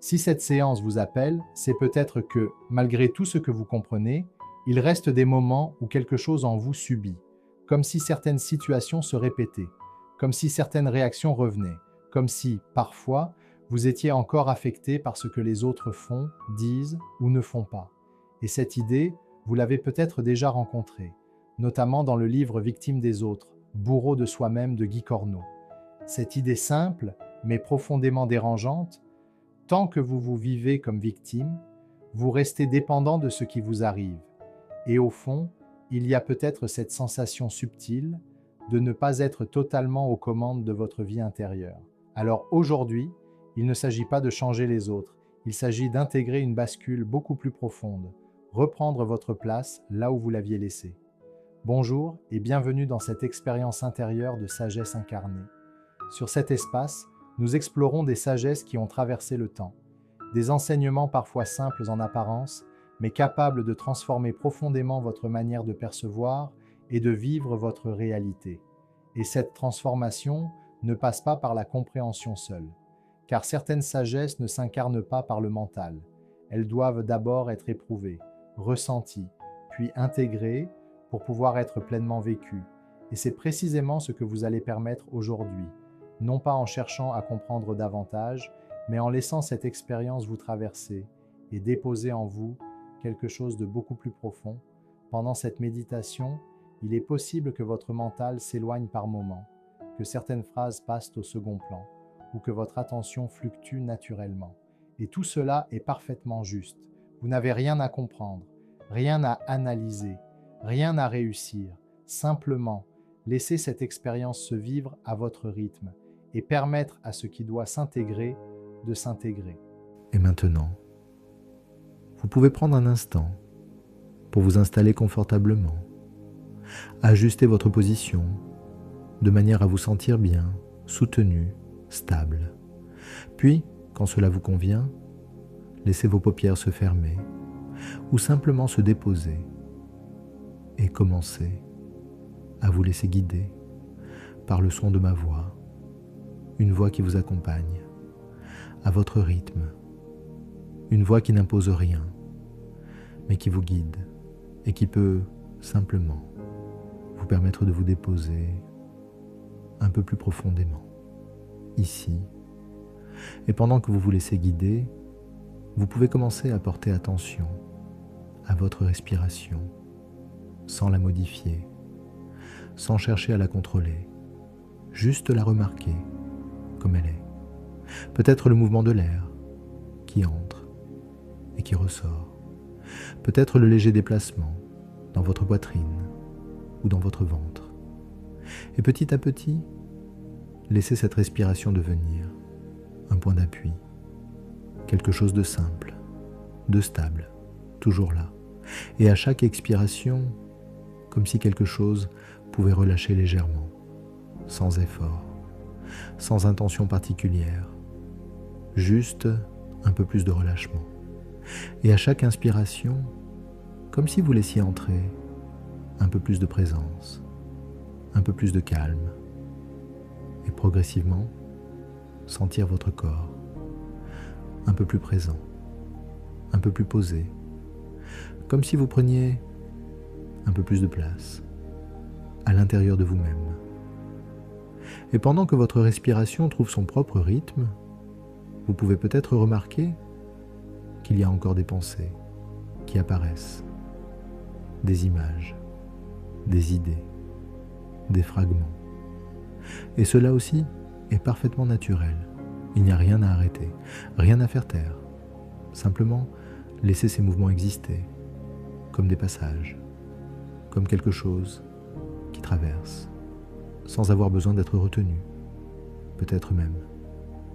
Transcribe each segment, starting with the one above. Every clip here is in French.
Si cette séance vous appelle, c'est peut-être que, malgré tout ce que vous comprenez, il reste des moments où quelque chose en vous subit, comme si certaines situations se répétaient, comme si certaines réactions revenaient, comme si, parfois, vous étiez encore affecté par ce que les autres font, disent ou ne font pas. Et cette idée, vous l'avez peut-être déjà rencontrée, notamment dans le livre Victime des autres, bourreau de soi-même de Guy Corneau. Cette idée simple, mais profondément dérangeante, tant que vous vous vivez comme victime, vous restez dépendant de ce qui vous arrive. Et au fond, il y a peut-être cette sensation subtile de ne pas être totalement aux commandes de votre vie intérieure. Alors aujourd'hui, il ne s'agit pas de changer les autres, il s'agit d'intégrer une bascule beaucoup plus profonde, reprendre votre place là où vous l'aviez laissée. Bonjour et bienvenue dans cette expérience intérieure de sagesse incarnée. Sur cet espace, nous explorons des sagesses qui ont traversé le temps, des enseignements parfois simples en apparence, mais capables de transformer profondément votre manière de percevoir et de vivre votre réalité. Et cette transformation ne passe pas par la compréhension seule, car certaines sagesses ne s'incarnent pas par le mental. Elles doivent d'abord être éprouvées, ressenties, puis intégrées pour pouvoir être pleinement vécues. Et c'est précisément ce que vous allez permettre aujourd'hui, non pas en cherchant à comprendre davantage, mais en laissant cette expérience vous traverser et déposer en vous quelque chose de beaucoup plus profond. Pendant cette méditation, il est possible que votre mental s'éloigne par moments, que certaines phrases passent au second plan, ou que votre attention fluctue naturellement. Et tout cela est parfaitement juste. Vous n'avez rien à comprendre, rien à analyser, rien à réussir. Simplement, laissez cette expérience se vivre à votre rythme et permettre à ce qui doit s'intégrer de s'intégrer. Et maintenant, vous pouvez prendre un instant pour vous installer confortablement, ajuster votre position de manière à vous sentir bien, soutenu, stable. Puis, quand cela vous convient, laissez vos paupières se fermer ou simplement se déposer et commencez à vous laisser guider par le son de ma voix, une voix qui vous accompagne à votre rythme, une voix qui n'impose rien, mais qui vous guide et qui peut simplement vous permettre de vous déposer un peu plus profondément, ici. Et pendant que vous vous laissez guider, vous pouvez commencer à porter attention à votre respiration, sans la modifier, sans chercher à la contrôler, juste la remarquer comme elle est. Peut-être le mouvement de l'air qui entre et qui ressort. Peut-être le léger déplacement dans votre poitrine ou dans votre ventre. Et petit à petit, laissez cette respiration devenir un point d'appui, quelque chose de simple, de stable, toujours là. Et à chaque expiration, comme si quelque chose pouvait relâcher légèrement, sans effort, sans intention particulière, juste un peu plus de relâchement. Et à chaque inspiration, comme si vous laissiez entrer un peu plus de présence, un peu plus de calme, et progressivement, sentir votre corps un peu plus présent, un peu plus posé, comme si vous preniez un peu plus de place à l'intérieur de vous-même. Et pendant que votre respiration trouve son propre rythme, vous pouvez peut-être remarquer qu'il y a encore des pensées qui apparaissent, des images, des idées, des fragments. Et cela aussi est parfaitement naturel. Il n'y a rien à arrêter, rien à faire taire. Simplement, laisser ces mouvements exister, comme des passages, comme quelque chose qui traverse, sans avoir besoin d'être retenu. Peut-être même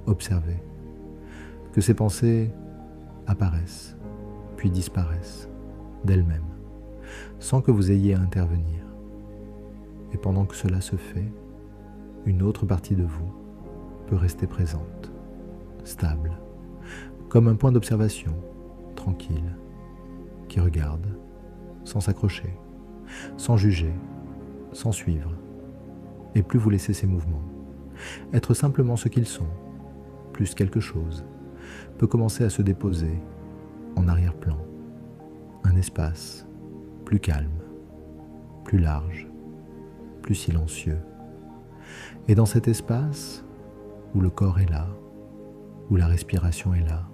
observer que ces pensées apparaissent, puis disparaissent d'elles-mêmes, sans que vous ayez à intervenir. Et pendant que cela se fait, une autre partie de vous peut rester présente, stable, comme un point d'observation, tranquille, qui regarde, sans s'accrocher, sans juger, sans suivre. Et plus vous laissez ces mouvements être simplement ce qu'ils sont, plus quelque chose, peut commencer à se déposer en arrière-plan. Un espace plus calme, plus large, plus silencieux. Et dans cet espace, où le corps est là, où la respiration est là,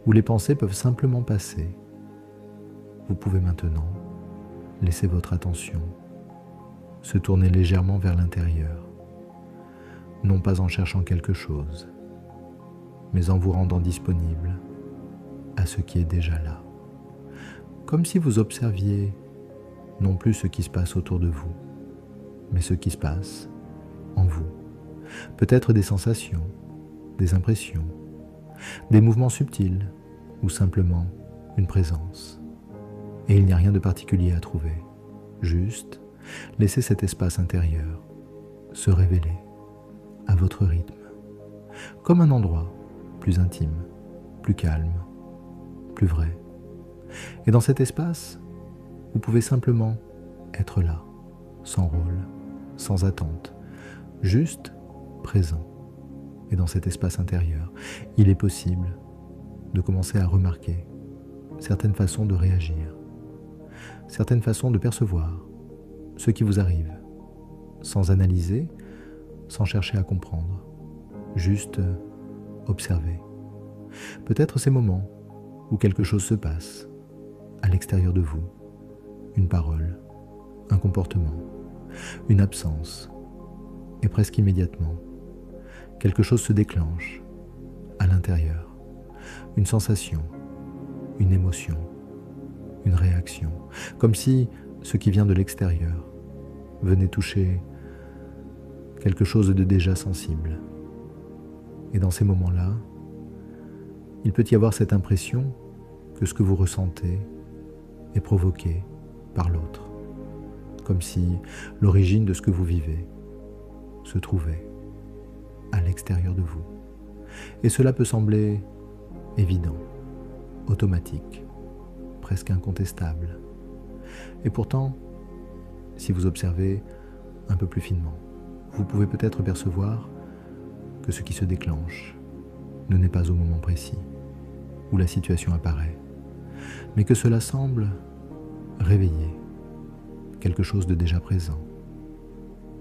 où les pensées peuvent simplement passer, vous pouvez maintenant laisser votre attention se tourner légèrement vers l'intérieur, non pas en cherchant quelque chose, mais en vous rendant disponible à ce qui est déjà là. Comme si vous observiez non plus ce qui se passe autour de vous, mais ce qui se passe en vous. Peut-être des sensations, des impressions, des mouvements subtils ou simplement une présence. Et il n'y a rien de particulier à trouver. Juste laissez cet espace intérieur se révéler à votre rythme, comme un endroit plus intime, plus calme, plus vrai. Et dans cet espace, vous pouvez simplement être là, sans rôle, sans attente, juste présent. Et dans cet espace intérieur, il est possible de commencer à remarquer certaines façons de réagir, certaines façons de percevoir ce qui vous arrive, sans analyser, sans chercher à comprendre, juste observer. Peut-être ces moments où quelque chose se passe à l'extérieur de vous, une parole, un comportement, une absence, et presque immédiatement, quelque chose se déclenche à l'intérieur, une sensation, une émotion, une réaction, comme si ce qui vient de l'extérieur venait toucher quelque chose de déjà sensible. Et dans ces moments-là, il peut y avoir cette impression que ce que vous ressentez est provoqué par l'autre, comme si l'origine de ce que vous vivez se trouvait à l'extérieur de vous. Et cela peut sembler évident, automatique, presque incontestable. Et pourtant, si vous observez un peu plus finement, vous pouvez peut-être percevoir que ce qui se déclenche ne n'est pas au moment précis où la situation apparaît, mais que cela semble réveiller quelque chose de déjà présent,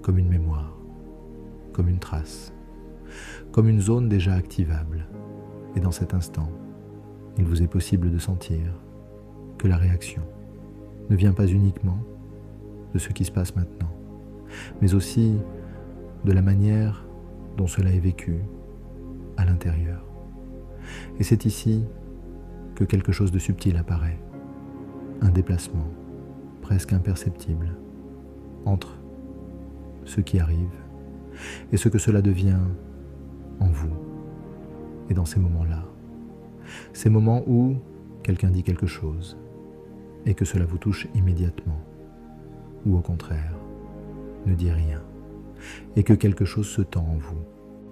comme une mémoire, comme une trace, comme une zone déjà activable. Et dans cet instant, il vous est possible de sentir que la réaction ne vient pas uniquement de ce qui se passe maintenant, mais aussi de la manière dont cela est vécu à l'intérieur. Et c'est ici que quelque chose de subtil apparaît, un déplacement presque imperceptible entre ce qui arrive et ce que cela devient en vous. Et dans ces moments-là, ces moments où quelqu'un dit quelque chose et que cela vous touche immédiatement, ou au contraire, ne dit rien, et que quelque chose se tend en vous.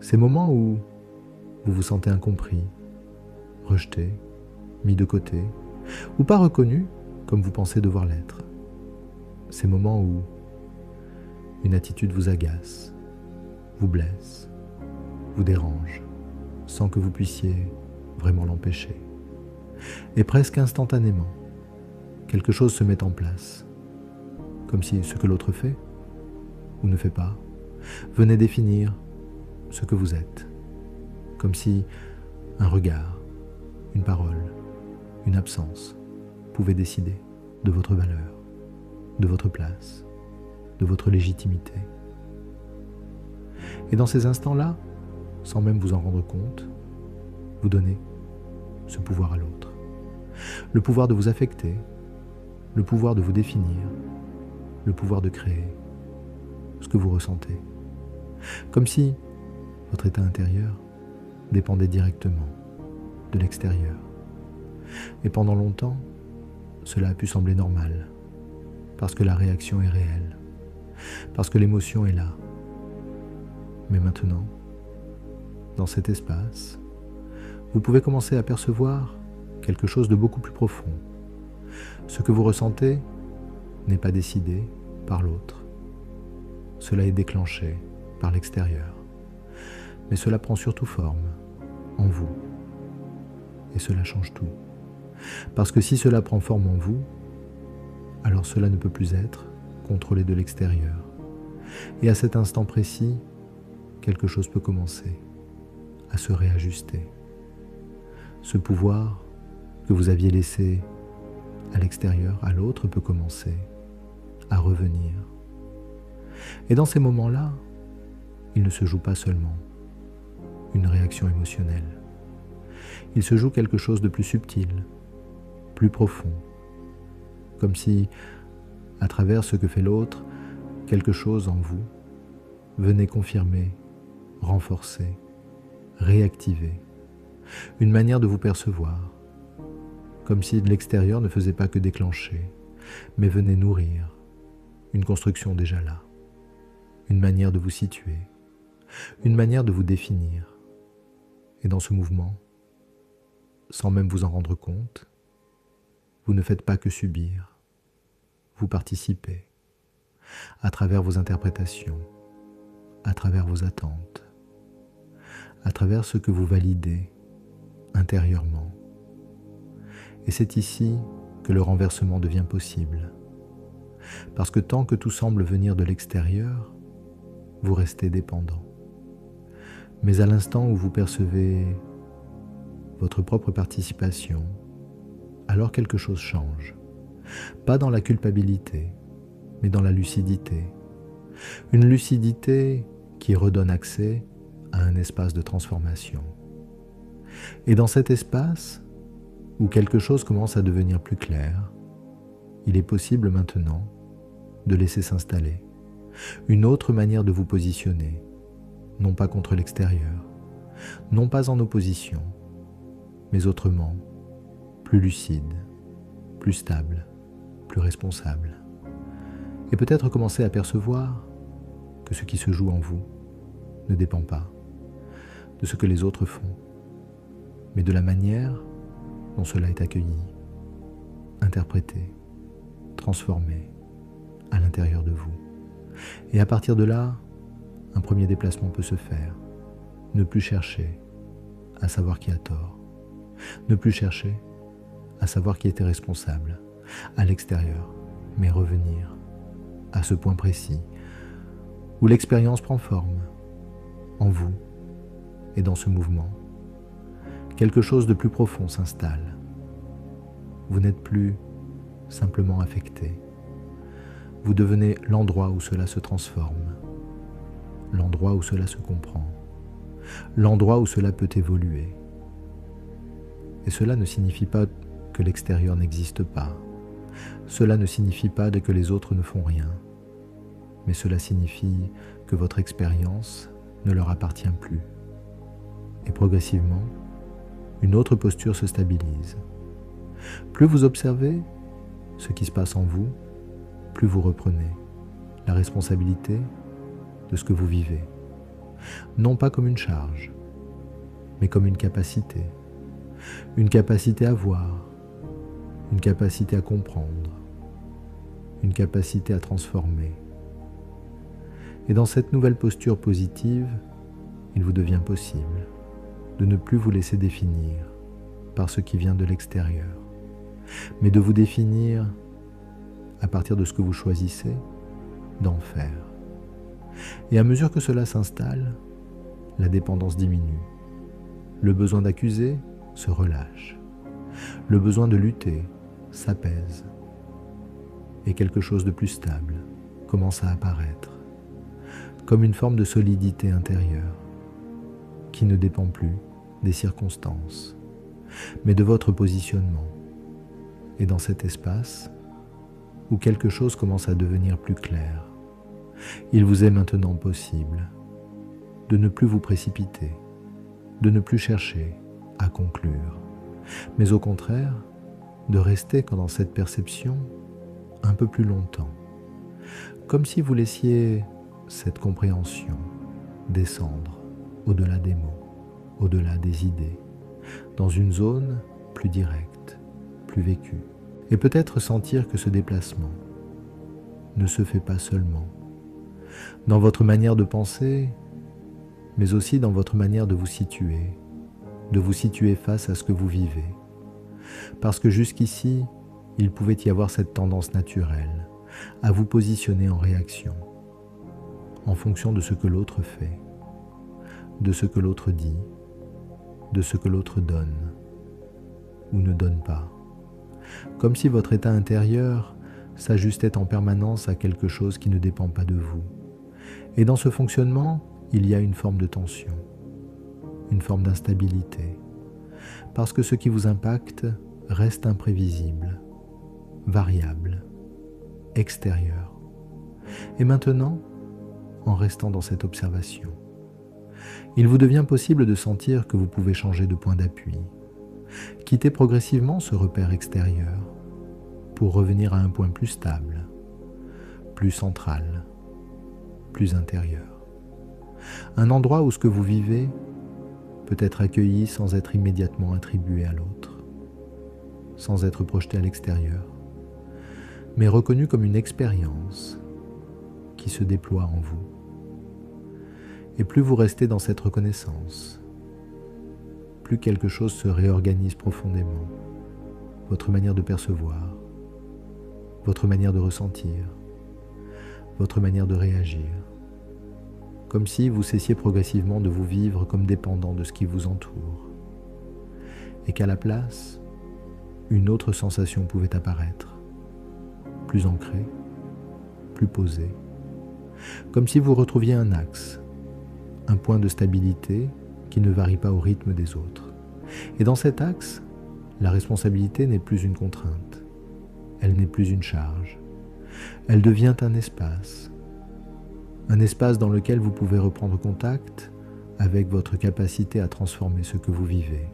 Ces moments où vous vous sentez incompris, rejeté, mis de côté, ou pas reconnu comme vous pensez devoir l'être. Ces moments où une attitude vous agace, vous blesse, vous dérange, sans que vous puissiez vraiment l'empêcher. Et presque instantanément, quelque chose se met en place, comme si ce que l'autre fait ou ne fait pas venait définir ce que vous êtes, comme si un regard, une parole, une absence pouvait décider de votre valeur, de votre place, de votre légitimité. Et dans ces instants-là, sans même vous en rendre compte, vous donnez ce pouvoir à l'autre. Le pouvoir de vous affecter, le pouvoir de vous définir, le pouvoir de créer ce que vous ressentez. Comme si votre état intérieur dépendait directement de l'extérieur. Et pendant longtemps, cela a pu sembler normal, parce que la réaction est réelle, parce que l'émotion est là. Mais maintenant, dans cet espace, vous pouvez commencer à percevoir quelque chose de beaucoup plus profond. Ce que vous ressentez n'est pas décidé par l'autre. Cela est déclenché par l'extérieur. Mais cela prend surtout forme en vous, et cela change tout. Parce que si cela prend forme en vous, alors cela ne peut plus être contrôlé de l'extérieur. Et à cet instant précis, quelque chose peut commencer à se réajuster. Ce pouvoir que vous aviez laissé à l'extérieur, à l'autre, peut commencer à revenir. Et dans ces moments-là, il ne se joue pas seulement une réaction émotionnelle. Il se joue quelque chose de plus subtil, plus profond, comme si, à travers ce que fait l'autre, quelque chose en vous venait confirmer, renforcer, réactiver une manière de vous percevoir, comme si de l'extérieur ne faisait pas que déclencher, mais venait nourrir une construction déjà là, une manière de vous situer, une manière de vous définir. Et dans ce mouvement, sans même vous en rendre compte, vous ne faites pas que subir, vous participez à travers vos interprétations, à travers vos attentes, à travers ce que vous validez intérieurement. Et c'est ici que le renversement devient possible. Parce que tant que tout semble venir de l'extérieur, vous restez dépendant. Mais à l'instant où vous percevez votre propre participation, alors quelque chose change. Pas dans la culpabilité, mais dans la lucidité. Une lucidité qui redonne accès à un espace de transformation. Et dans cet espace, où quelque chose commence à devenir plus clair, il est possible maintenant de laisser s'installer une autre manière de vous positionner, non pas contre l'extérieur, non pas en opposition, mais autrement, plus lucide, plus stable, plus responsable. Et peut-être commencer à percevoir que ce qui se joue en vous ne dépend pas de ce que les autres font, mais de la manière dont cela est accueilli, interprété, transformé à l'intérieur de vous. Et à partir de là, un premier déplacement peut se faire. Ne plus chercher à savoir qui a tort. Ne plus chercher à savoir qui était responsable à l'extérieur, mais revenir à ce point précis où l'expérience prend forme en vous et dans ce mouvement. Quelque chose de plus profond s'installe. Vous n'êtes plus simplement affecté. Vous devenez l'endroit où cela se transforme, l'endroit où cela se comprend, l'endroit où cela peut évoluer. Et cela ne signifie pas que l'extérieur n'existe pas. Cela ne signifie pas que les autres ne font rien. Mais cela signifie que votre expérience ne leur appartient plus. Et progressivement, une autre posture se stabilise. Plus vous observez ce qui se passe en vous, plus vous reprenez la responsabilité de ce que vous vivez. Non pas comme une charge, mais comme une capacité. Une capacité à voir, une capacité à comprendre, une capacité à transformer. Et dans cette nouvelle posture positive, il vous devient possible de ne plus vous laisser définir par ce qui vient de l'extérieur, mais de vous définir à partir de ce que vous choisissez d'en faire. Et à mesure que cela s'installe, la dépendance diminue. Le besoin d'accuser se relâche. Le besoin de lutter s'apaise. Et quelque chose de plus stable commence à apparaître, comme une forme de solidité intérieure qui ne dépend plus des circonstances, mais de votre positionnement. Et dans cet espace où quelque chose commence à devenir plus clair, il vous est maintenant possible de ne plus vous précipiter, de ne plus chercher à conclure, mais au contraire de rester dans cette perception un peu plus longtemps, comme si vous laissiez cette compréhension descendre au-delà des mots, au-delà des idées, dans une zone plus directe, plus vécue, et peut-être sentir que ce déplacement ne se fait pas seulement dans votre manière de penser, mais aussi dans votre manière de vous situer de vous situer face à ce que vous vivez, parce que jusqu'ici, il pouvait y avoir cette tendance naturelle à vous positionner en réaction, en fonction de ce que l'autre fait, de ce que l'autre dit, de ce que l'autre donne ou ne donne pas, comme si votre état intérieur s'ajustait en permanence à quelque chose qui ne dépend pas de vous. Et dans ce fonctionnement, il y a une forme de tension, une forme d'instabilité, parce que ce qui vous impacte reste imprévisible, variable, extérieur. Et maintenant, en restant dans cette observation, il vous devient possible de sentir que vous pouvez changer de point d'appui, quitter progressivement ce repère extérieur pour revenir à un point plus stable, plus central, plus intérieur. Un endroit où ce que vous vivez peut être accueilli sans être immédiatement attribué à l'autre, sans être projeté à l'extérieur, mais reconnu comme une expérience qui se déploie en vous. Et plus vous restez dans cette reconnaissance, plus quelque chose se réorganise profondément. Votre manière de percevoir, votre manière de ressentir, votre manière de réagir. Comme si vous cessiez progressivement de vous vivre comme dépendant de ce qui vous entoure. Et qu'à la place, une autre sensation pouvait apparaître, plus ancrée, plus posée. Comme si vous retrouviez un axe, un point de stabilité qui ne varie pas au rythme des autres. Et dans cet axe, la responsabilité n'est plus une contrainte, elle n'est plus une charge, elle devient un espace dans lequel vous pouvez reprendre contact avec votre capacité à transformer ce que vous vivez.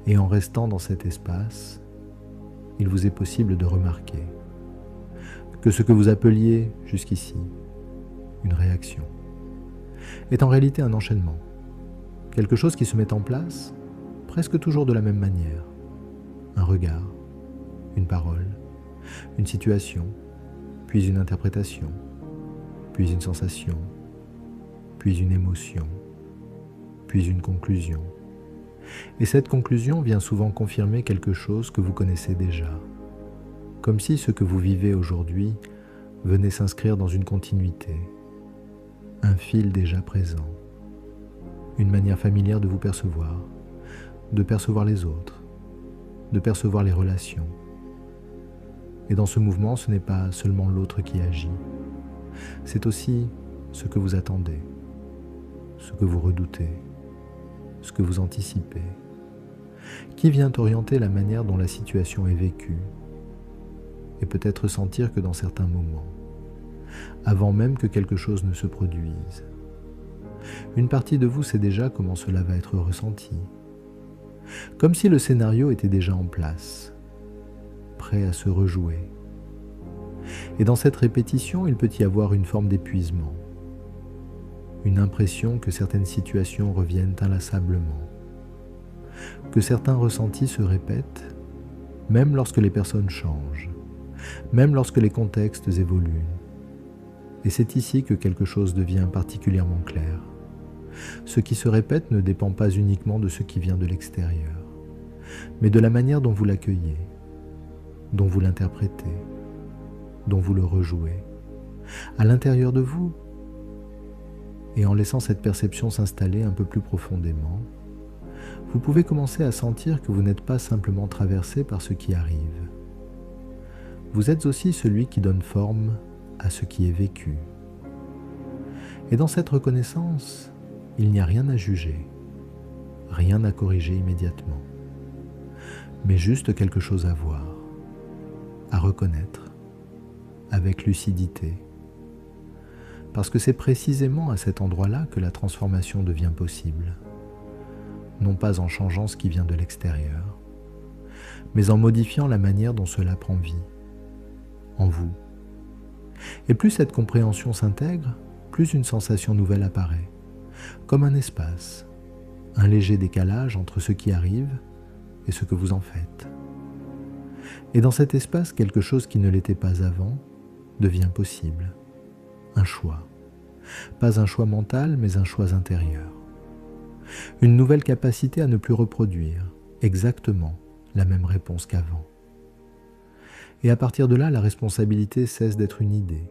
Et en restant dans cet espace, il vous est possible de remarquer que ce que vous appeliez jusqu'ici une réaction est en réalité un enchaînement, quelque chose qui se met en place presque toujours de la même manière. Un regard, une parole, une situation, puis une interprétation, puis une sensation, puis une émotion, puis une conclusion. Et cette conclusion vient souvent confirmer quelque chose que vous connaissez déjà, comme si ce que vous vivez aujourd'hui venait s'inscrire dans une continuité, un fil déjà présent, une manière familière de vous percevoir, de percevoir les autres, de percevoir les relations. Et dans ce mouvement, ce n'est pas seulement l'autre qui agit, c'est aussi ce que vous attendez, ce que vous redoutez, ce que vous anticipez, qui vient orienter la manière dont la situation est vécue, et peut-être sentir que dans certains moments, avant même que quelque chose ne se produise, une partie de vous sait déjà comment cela va être ressenti, comme si le scénario était déjà en place, prêt à se rejouer. Et dans cette répétition, il peut y avoir une forme d'épuisement, une impression que certaines situations reviennent inlassablement, que certains ressentis se répètent, même lorsque les personnes changent, même lorsque les contextes évoluent. Et c'est ici que quelque chose devient particulièrement clair. Ce qui se répète ne dépend pas uniquement de ce qui vient de l'extérieur, mais de la manière dont vous l'accueillez, dont vous l'interprétez, dont vous le rejouez, à l'intérieur de vous. Et en laissant cette perception s'installer un peu plus profondément, vous pouvez commencer à sentir que vous n'êtes pas simplement traversé par ce qui arrive. Vous êtes aussi celui qui donne forme à ce qui est vécu. Et dans cette reconnaissance, il n'y a rien à juger, rien à corriger immédiatement, mais juste quelque chose à voir, à reconnaître, avec lucidité, parce que c'est précisément à cet endroit-là que la transformation devient possible, non pas en changeant ce qui vient de l'extérieur, mais en modifiant la manière dont cela prend vie, en vous. Et plus cette compréhension s'intègre, plus une sensation nouvelle apparaît, comme un espace, un léger décalage entre ce qui arrive et ce que vous en faites. Et dans cet espace, quelque chose qui ne l'était pas avant devient possible, un choix. Pas un choix mental, mais un choix intérieur. une nouvelle capacité à ne plus reproduire exactement la même réponse qu'avant. Et à partir de là, la responsabilité cesse d'être une idée.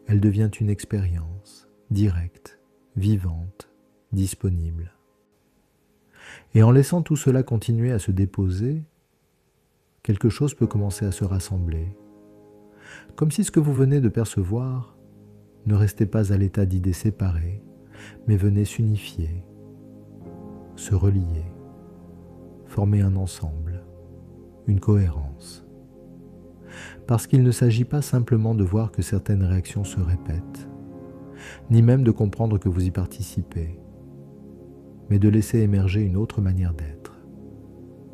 Elle devient une expérience directe, vivante, disponible. Et en laissant tout cela continuer à se déposer, quelque chose peut commencer à se rassembler, comme si ce que vous venez de percevoir ne restait pas à l'état d'idées séparées, mais venait s'unifier, se relier, former un ensemble, une cohérence. Parce qu'il ne s'agit pas simplement de voir que certaines réactions se répètent, ni même de comprendre que vous y participez, mais de laisser émerger une autre manière d'être,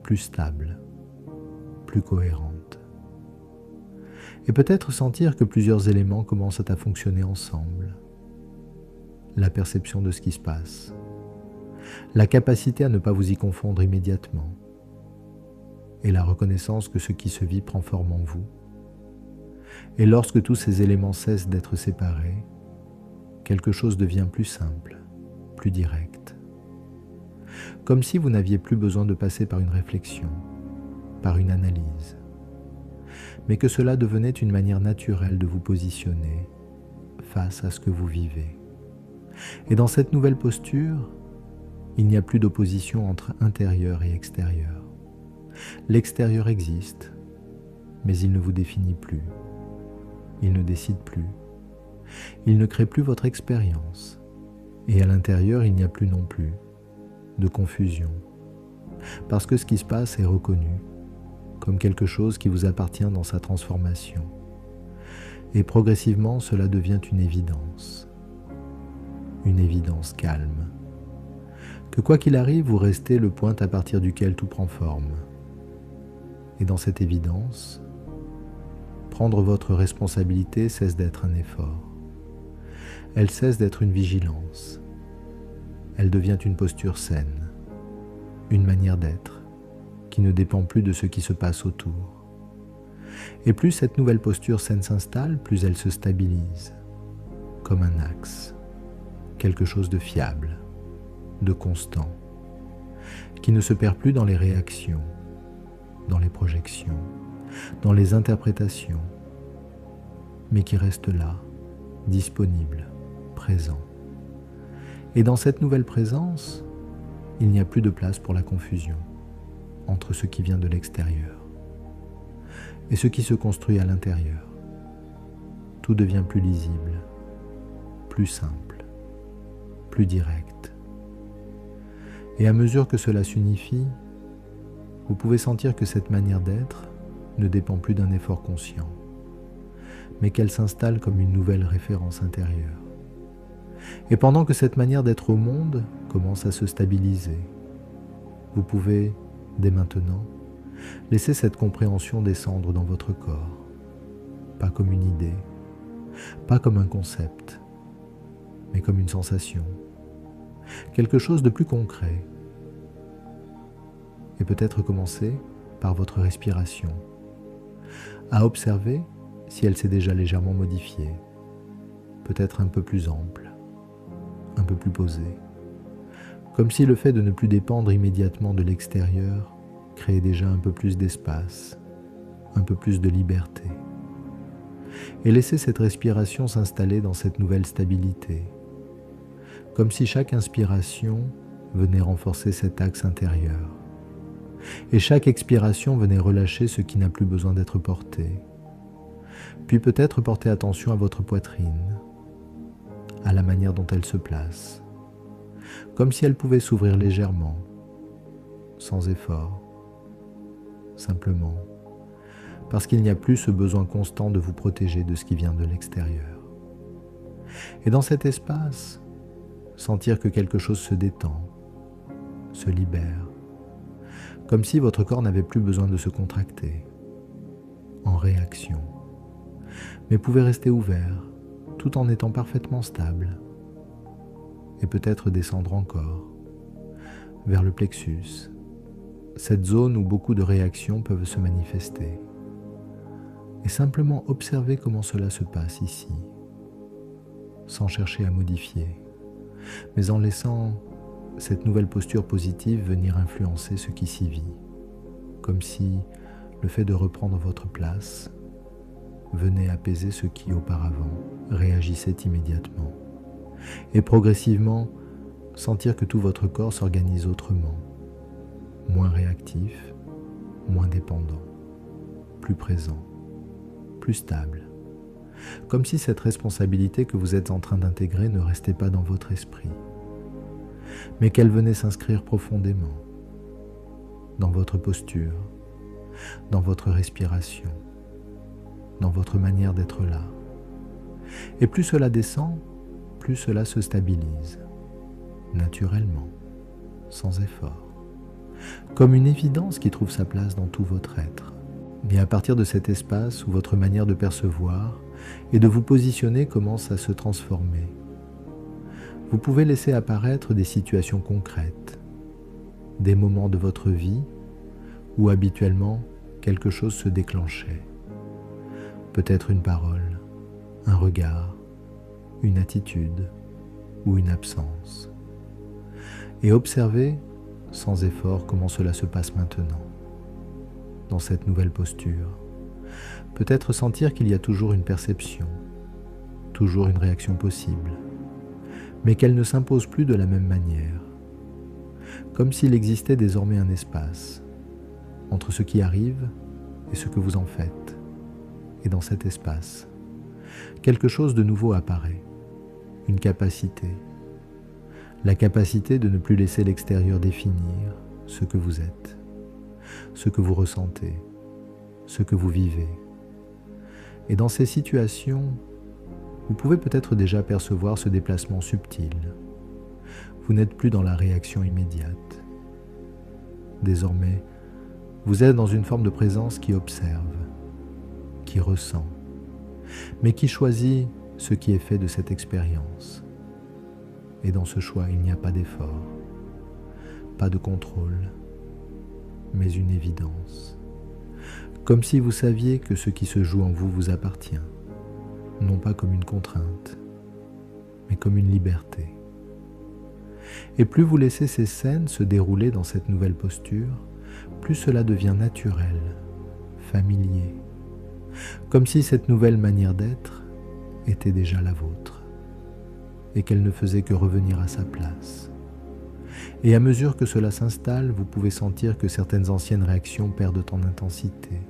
plus stable, plus cohérente. Et peut-être sentir que plusieurs éléments commencent à fonctionner ensemble. La perception de ce qui se passe, la capacité à ne pas vous y confondre immédiatement, et la reconnaissance que ce qui se vit prend forme en vous. Et lorsque tous ces éléments cessent d'être séparés, quelque chose devient plus simple, plus direct. Comme si vous n'aviez plus besoin de passer par une réflexion, par une analyse, mais que cela devenait une manière naturelle de vous positionner face à ce que vous vivez. Et dans cette nouvelle posture, il n'y a plus d'opposition entre intérieur et extérieur. L'extérieur existe, mais il ne vous définit plus. Il ne décide plus. Il ne crée plus votre expérience. Et à l'intérieur, il n'y a plus non plus de confusion. Parce que ce qui se passe est reconnu comme quelque chose qui vous appartient dans sa transformation. Et progressivement, cela devient une évidence calme. Que quoi qu'il arrive, vous restez le point à partir duquel tout prend forme. Et dans cette évidence, prendre votre responsabilité cesse d'être un effort. Elle cesse d'être une vigilance. Elle devient une posture saine, une manière d'être qui ne dépend plus de ce qui se passe autour. Et plus cette nouvelle posture saine s'installe, plus elle se stabilise, comme un axe, quelque chose de fiable, de constant, qui ne se perd plus dans les réactions, dans les projections, dans les interprétations, mais qui reste là, disponible, présent. Et dans cette nouvelle présence, il n'y a plus de place pour la confusion entre ce qui vient de l'extérieur et ce qui se construit à l'intérieur. Tout devient plus lisible, plus simple, plus direct. Et à mesure que cela s'unifie, vous pouvez sentir que cette manière d'être ne dépend plus d'un effort conscient, mais qu'elle s'installe comme une nouvelle référence intérieure. Et pendant que cette manière d'être au monde commence à se stabiliser, vous pouvez, dès maintenant, laisser cette compréhension descendre dans votre corps, pas comme une idée, pas comme un concept, mais comme une sensation, quelque chose de plus concret. Et peut-être commencer par votre respiration, à observer si elle s'est déjà légèrement modifiée, peut-être un peu plus ample, un peu plus posée, comme si le fait de ne plus dépendre immédiatement de l'extérieur créait déjà un peu plus d'espace, un peu plus de liberté. Et laisser cette respiration s'installer dans cette nouvelle stabilité, comme si chaque inspiration venait renforcer cet axe intérieur, et chaque expiration venait relâcher ce qui n'a plus besoin d'être porté. Puis peut-être porter attention à votre poitrine, à la manière dont elle se place, comme si elle pouvait s'ouvrir légèrement, sans effort, simplement, parce qu'il n'y a plus ce besoin constant de vous protéger de ce qui vient de l'extérieur. Et dans cet espace, sentir que quelque chose se détend, se libère, comme si votre corps n'avait plus besoin de se contracter, en réaction, mais pouvait rester ouvert, tout en étant parfaitement stable, et peut-être descendre encore, vers le plexus, cette zone où beaucoup de réactions peuvent se manifester, et simplement observer comment cela se passe ici, sans chercher à modifier, mais en laissant cette nouvelle posture positive venir influencer ce qui s'y vit, comme si le fait de reprendre votre place venait apaiser ce qui auparavant réagissait immédiatement, et progressivement sentir que tout votre corps s'organise autrement, moins réactif, moins dépendant, plus présent, plus stable, comme si cette responsabilité que vous êtes en train d'intégrer ne restait pas dans votre esprit, mais qu'elle venait s'inscrire profondément dans votre posture, dans votre respiration, dans votre manière d'être là. Et plus cela descend, plus cela se stabilise, naturellement, sans effort, comme une évidence qui trouve sa place dans tout votre être. Et à partir de cet espace où votre manière de percevoir et de vous positionner commence à se transformer, vous pouvez laisser apparaître des situations concrètes, des moments de votre vie où habituellement quelque chose se déclenchait. Peut-être une parole, un regard, une attitude ou une absence. Et observez sans effort comment cela se passe maintenant, dans cette nouvelle posture. Peut-être sentir qu'il y a toujours une perception, toujours une réaction possible, mais qu'elle ne s'impose plus de la même manière, comme s'il existait désormais un espace entre ce qui arrive et ce que vous en faites. Et dans cet espace, quelque chose de nouveau apparaît, une capacité, la capacité de ne plus laisser l'extérieur définir ce que vous êtes, ce que vous ressentez, ce que vous vivez. Et dans ces situations, vous pouvez peut-être déjà percevoir ce déplacement subtil. Vous n'êtes plus dans la réaction immédiate. Désormais, vous êtes dans une forme de présence qui observe, qui ressent, mais qui choisit ce qui est fait de cette expérience. Et dans ce choix, il n'y a pas d'effort, pas de contrôle, mais une évidence. Comme si vous saviez que ce qui se joue en vous vous appartient, non pas comme une contrainte, mais comme une liberté. Et plus vous laissez ces scènes se dérouler dans cette nouvelle posture, plus cela devient naturel, familier, comme si cette nouvelle manière d'être était déjà la vôtre, et qu'elle ne faisait que revenir à sa place. Et à mesure que cela s'installe, vous pouvez sentir que certaines anciennes réactions perdent en intensité,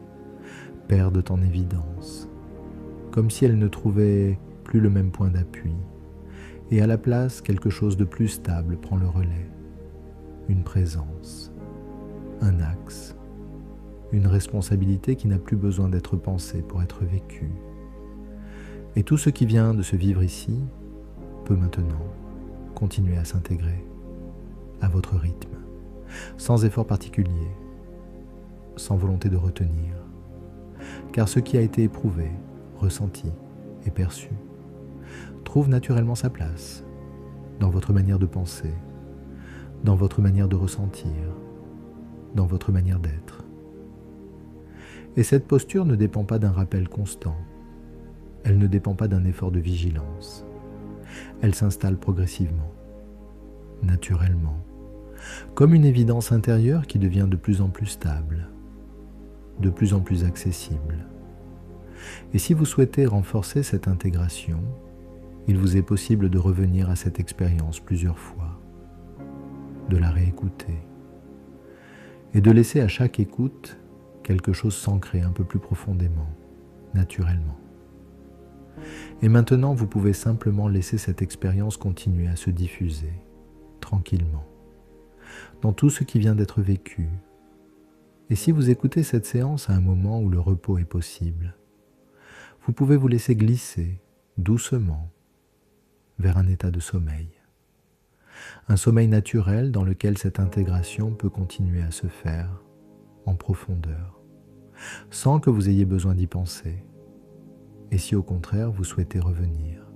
perdent en évidence, comme si elles ne trouvaient plus le même point d'appui, et à la place, quelque chose de plus stable prend le relais, une présence, un axe, une responsabilité qui n'a plus besoin d'être pensée pour être vécue. Et tout ce qui vient de se vivre ici peut maintenant continuer à s'intégrer à votre rythme, sans effort particulier, sans volonté de retenir, car ce qui a été éprouvé, ressenti et perçu trouve naturellement sa place dans votre manière de penser, dans votre manière de ressentir, dans votre manière d'être. Et cette posture ne dépend pas d'un rappel constant, elle ne dépend pas d'un effort de vigilance, elle s'installe progressivement, naturellement, comme une évidence intérieure qui devient de plus en plus stable, de plus en plus accessible. Et si vous souhaitez renforcer cette intégration, il vous est possible de revenir à cette expérience plusieurs fois, de la réécouter, et de laisser à chaque écoute quelque chose s'ancrer un peu plus profondément, naturellement. Et maintenant, vous pouvez simplement laisser cette expérience continuer à se diffuser, tranquillement, dans tout ce qui vient d'être vécu. Et si vous écoutez cette séance à un moment où le repos est possible, vous pouvez vous laisser glisser doucement vers un état de sommeil. Un sommeil naturel dans lequel cette intégration peut continuer à se faire en profondeur, sans que vous ayez besoin d'y penser. Et si au contraire vous souhaitez revenir,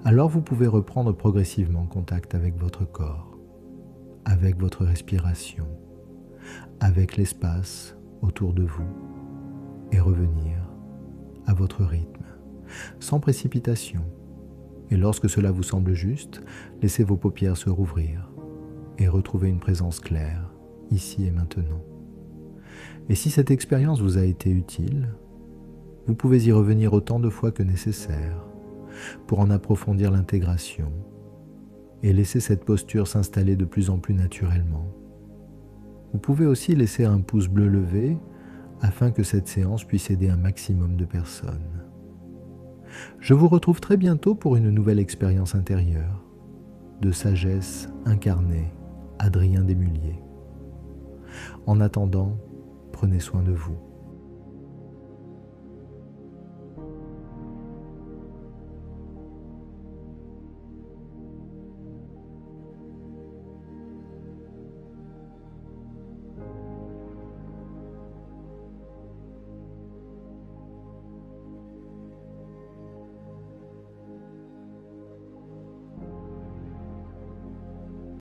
alors vous pouvez reprendre progressivement contact avec votre corps, avec votre respiration, avec l'espace autour de vous, et revenir à votre rythme, sans précipitation. Et lorsque cela vous semble juste, laissez vos paupières se rouvrir, et retrouver une présence claire, ici et maintenant. Et si cette expérience vous a été utile, vous pouvez y revenir autant de fois que nécessaire pour en approfondir l'intégration et laisser cette posture s'installer de plus en plus naturellement. Vous pouvez aussi laisser un pouce bleu levé afin que cette séance puisse aider un maximum de personnes. Je vous retrouve très bientôt pour une nouvelle expérience intérieure de sagesse incarnée, Adrien Desmulliers. En attendant, prenez soin de vous.